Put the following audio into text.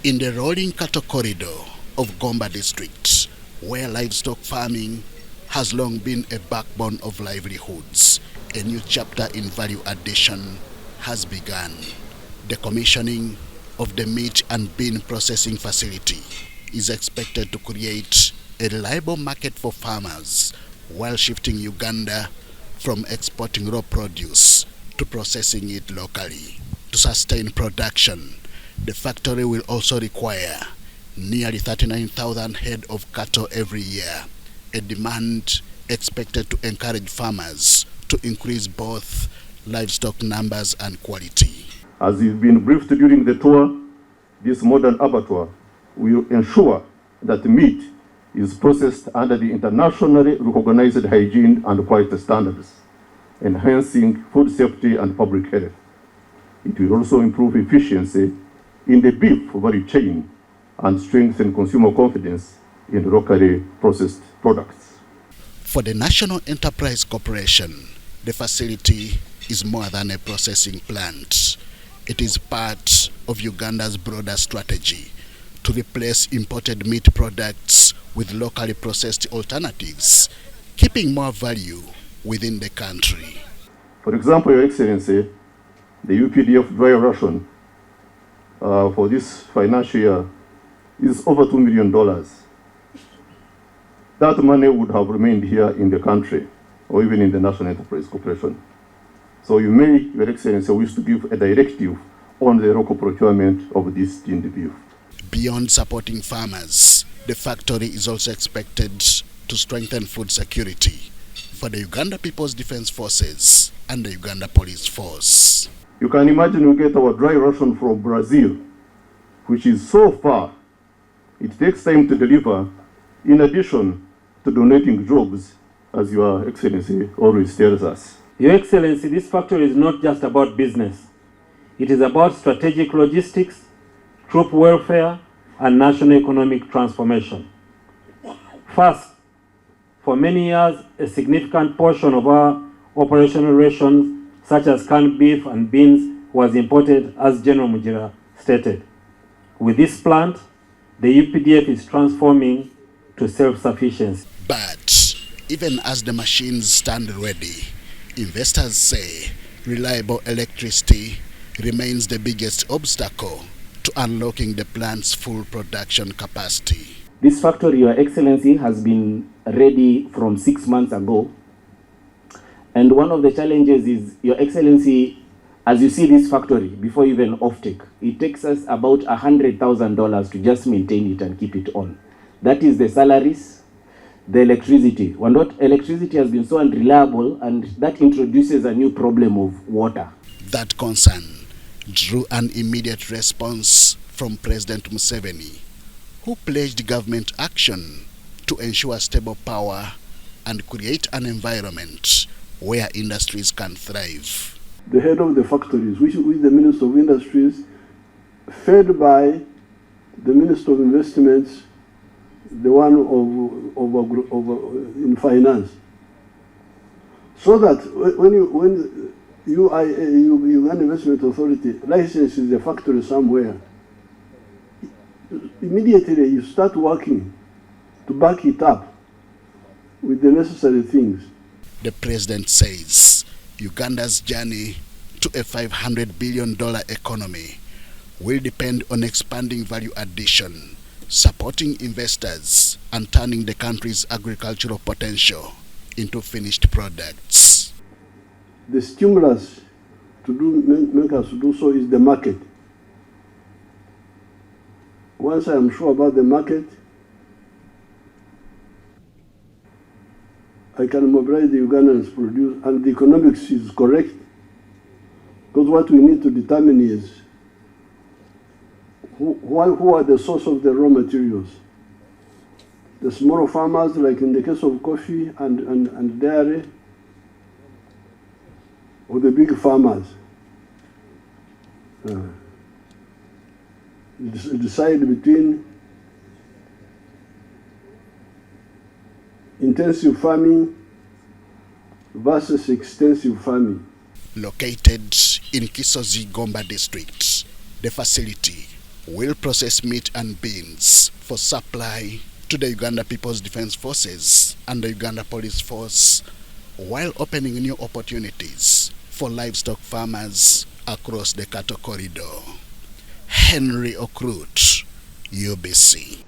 In the rolling cattle corridor of Gomba District, where livestock farming has long been a backbone of livelihoods, a new chapter in value addition has begun. The commissioning of the meat and bean processing facility is expected to create a reliable market for farmers while shifting Uganda from exporting raw produce to processing it locally. To sustain production, the factory will also require nearly 39,000 head of cattle every year, a demand expected to encourage farmers to increase both livestock numbers and quality. As has been briefed during the tour, this modern abattoir will ensure that meat is processed under the internationally recognized hygiene and quality standards, enhancing food safety and public health. It will also improve efficiency in the beef value chain and strengthen consumer confidence in locally processed products. For the National Enterprise Corporation, the facility is more than a processing plant. It is part of Uganda's broader strategy to replace imported meat products with locally processed alternatives, keeping more value within the country. For example, Your Excellency, the UPDF dry ration for this financial year is over $2 million. That money would have remained here in the country or even in the National Enterprise Corporation. So you may, Your Excellency, wish to give a directive on the local procurement of this tinned beef. Beyond supporting farmers, the factory is also expected to strengthen food security for the Uganda People's Defense Forces and the Uganda Police Force. You can imagine we get our dry ration from Brazil, which is so far. It takes time to deliver, in addition to donating jobs, as Your Excellency always tells us. Your Excellency, this factory is not just about business. It is about strategic logistics, troop welfare, and national economic transformation. First, for many years, a significant portion of our operational rations, such as canned beef and beans, was imported, as General Mujira stated. With this plant, the UPDF is transforming to self-sufficiency. But even as the machines stand ready, investors say reliable electricity remains the biggest obstacle to unlocking the plant's full production capacity. This factory, Your Excellency, has been ready from 6 months ago. And one of the challenges is, Your Excellency, as you see this factory, before even offtake, it takes us about $100,000 to just maintain it and keep it on. That is the salaries, the electricity. When electricity has been so unreliable, and that introduces a new problem of water. That concern drew an immediate response from President Museveni, who pledged government action to ensure stable power and create an environment where industries can thrive. The head of the factories, which is the Minister of Industries, fed by the Minister of Investments, the one in finance, so that when Uganda Investment Authority licenses a factory somewhere, immediately you start working to back it up with the necessary things. The president says Uganda's journey to a $500 billion economy will depend on expanding value addition, supporting investors, and turning the country's agricultural potential into finished products. The stimulus to make us do so is the market. Once I am sure about the market, I can mobilize the Ugandans produce, and the economics is correct, because what we need to determine is who are the source of the raw materials. The small farmers, like in the case of coffee and dairy, or the big farmers. Decide between intensive farming versus extensive farming. Located in Kisozi, Gomba District, the facility will process meat and beans for supply to the Uganda People's Defense Forces and the Uganda Police Force, while opening new opportunities for livestock farmers across the cattle corridor. Henry Okrut, UBC.